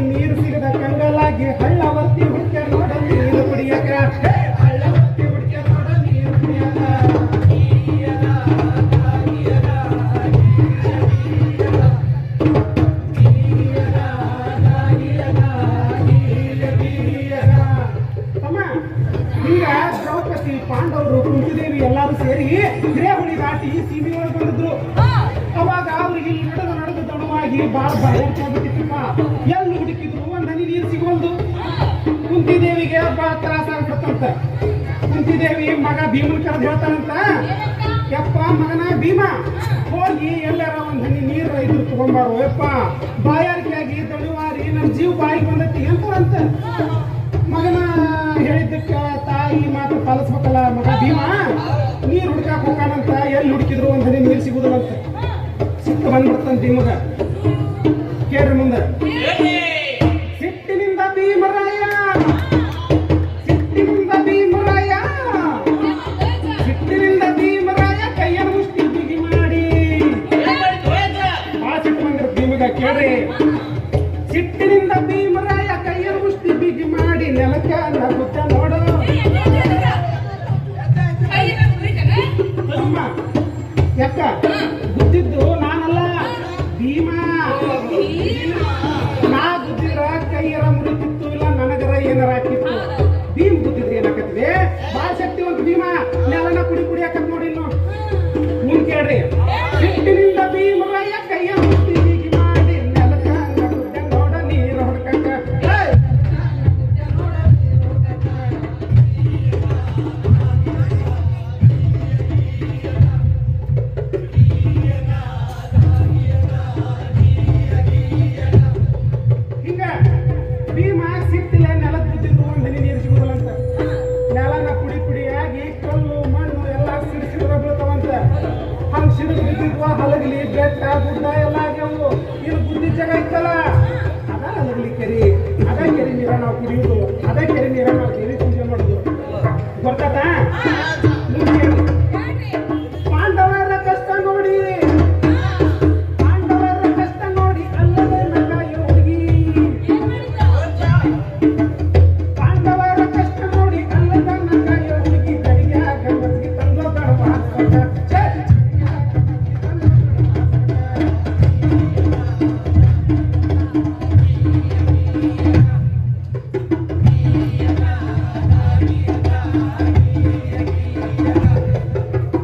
ನೀರು ಸಿಗದ ಕಂಗಲಾಗಿ ಹಳ್ಳ ವರ್ತಿ ಹುಡುಕ ನೋಡ ನೀರು ಕುಡಿಯಕ ಹಳ್ಳ ವರ್ತಿ ಹುಡುಕ ನೋಡ ನೀರು ಕುಡಿಯಕ ತಮ್ಮ ಈಗ ದ್ರೌಪದಿ ಪಾಂಡವರು ಕುಂತಿದೇವಿ ಎಲ್ಲರೂ ಸೇರಿ ಹಿರೇಹುಳಿ ದಾಟಿ ಸೀಮೆಯೊಳಗೆ ಬಂದಿದ್ರು. ಅವಾಗ ಅವ್ರಿಗೆ ಇಲ್ಲಿ ನಡೆದು ದಣವಾಗಿ ಬಾಳ ಭಯಂಕರಬಿಟ್ಟಿತ್ತಪ್ಪ. ಎಲ್ಲಿ ಹುಡುಕಿದ್ರು ಒಂದ್ ಹನಿ ನೀರು ಸಿಗೋಲ್ದು. ಕುಂತಿದೇವಿಗೆ ಬಹಳ ತ್ರಾಸ ಆಗ್ಬಿಡ್ತಂತ. ಕುಂತಿದೇವಿ ಮಗ ಭೀಮನ್ ಕರೆದು ಹೇಳ್ತಾನಂತ, ಯಪ್ಪ ಮಗನ ಭೀಮ ಹೋಗಿ ಎಲ್ಲಾರ ಒಂದ್ ಹನಿ ನೀರು ಇದ್ರು ತಗೊಂಬಾರು ಯಪ್ಪ, ಬಾಯಾರಿಕೆಯಾಗಿ ದಣಿವಾರಿ ನಮ್ ಜೀವ ಬಾಯಿಗೆ ಬಂದೈತಿ ಅಂತಾರಂತ. ಮಗನ ಹೇಳಿದ್ದಕ್ಕ ತಾಯಿ ಮಾತು ಪಾಲಿಸ್ಬೇಕಲ್ಲ. ಮಗ ಭೀಮ ನೀರು ಹುಡುಕಾಕ್ ಹೋಗಾನಂತ. ಎಲ್ಲಿ ಹುಡುಕಿದ್ರು ಒಂದ್ ಹನಿ ನೀರು ಸಿಗುದಿಲ್ಲಂತ. ಸಿಟ್ಟು ಬಂದ್ಬಿಡ್ತಂತ ಭೀಮಗ. ಕೇಳ್ರಿ ಮುಂದೆ. ಸಿಟ್ಟಿನಿಂದ ಭೀಮರಾಯ, ಸಿಟ್ಟಿನಿಂದ ಭೀಮರಾಯ, ಸಿಟ್ಟಿನಿಂದ ಭೀಮರಾಯ ಕೈಯನ್ನು ಮುಷ್ಟಿ ಬಿಗಿ ಮಾಡಿ. ಆ ಸಿಟ್ಟು ಬಂದಿರ ಭೀಮಗ. ಕೇಳ್ರಿ. ಸಿಟ್ಟಿನಿಂದ ಭೀಮರಾಯ ಕೈಯನ್ನು ಮುಷ್ಟಿ ಬಿಗಿ ಮಾಡಿ ನೆಲಕ್ಕೆ ನಗುತ್ತ ನೋಡು. ಯಾಕ ಬುದ್ಧಿದ್ದು ನಾನಲ್ಲ, ಭೀಮ. ನಾ ಬುದ್ಧಿದ್ರ ಕೈಯರ ಮುರಿತಿತ್ತು, ಇಲ್ಲ ನನಗರ ಏನಾರ ಹಾಕಿತ್ತು. ಭೀಮ್ ಬುದ್ಧಿದ್ರೆ ಏನಾಕತ್ತಿದೆ, ಬಾಳ ಶಕ್ತಿವಂತ ಭೀಮ. ನೆಲನ ಕುಡಿ ಕುಡಿಯಾಕತ್ ನೋಡಿ. ಇನ್ನು ಮುಂದ್ ಕೇಳ್ರಿ. ಸಿಟ್ಟಿನಿಂದ ಭೀಮರಾಯ ಕೈಯ ಮುಟ್ಟಿ ಹೀಗೆ ಮಾಡಿ ನೆಲಕ ನಗುತ್ತ ನೋಡ ನೀರು ಹೊಡ್ಕಕ್ಕ. ಭೀಮ ಸಿಟ್ಟಿಲ್ಲ ನೆಲದ ಬಿದ್ದಿದ್ದು ಒಂದ್ ಹನಿ ನೀರು ಸಿಗುದಿಲ್ಲಂತ. ನೆಲನ ಪುಡಿ ಪುಡಿಯಾಗಿ ಕಲ್ಲು ಮಣ್ಣು ಎಲ್ಲ ಸಿಡಿಸಿದ್ರ ಬೀಳ್ತಾವಂತ. ಹಂಗ ಸಿಡಿದು ಬಿದ್ದಿದ್ವ ಹಲಗಲಿ ಬೆಟ್ಟ ಗುಡ್ಡ ಎಲ್ಲ ಆಗ್ಯಾವು. ಇದು ಬುದ್ಧಿ ಜಾಗ ಇತ್ತಲ್ಲ, ಅದ ಹಲಗಲಿ ಕೆರಿ, ಅದ ಕೆರಿ ನೀರ ನಾವು ಕುಡಿಯುದು, ಅದ ಕೆರಿ ನೀರ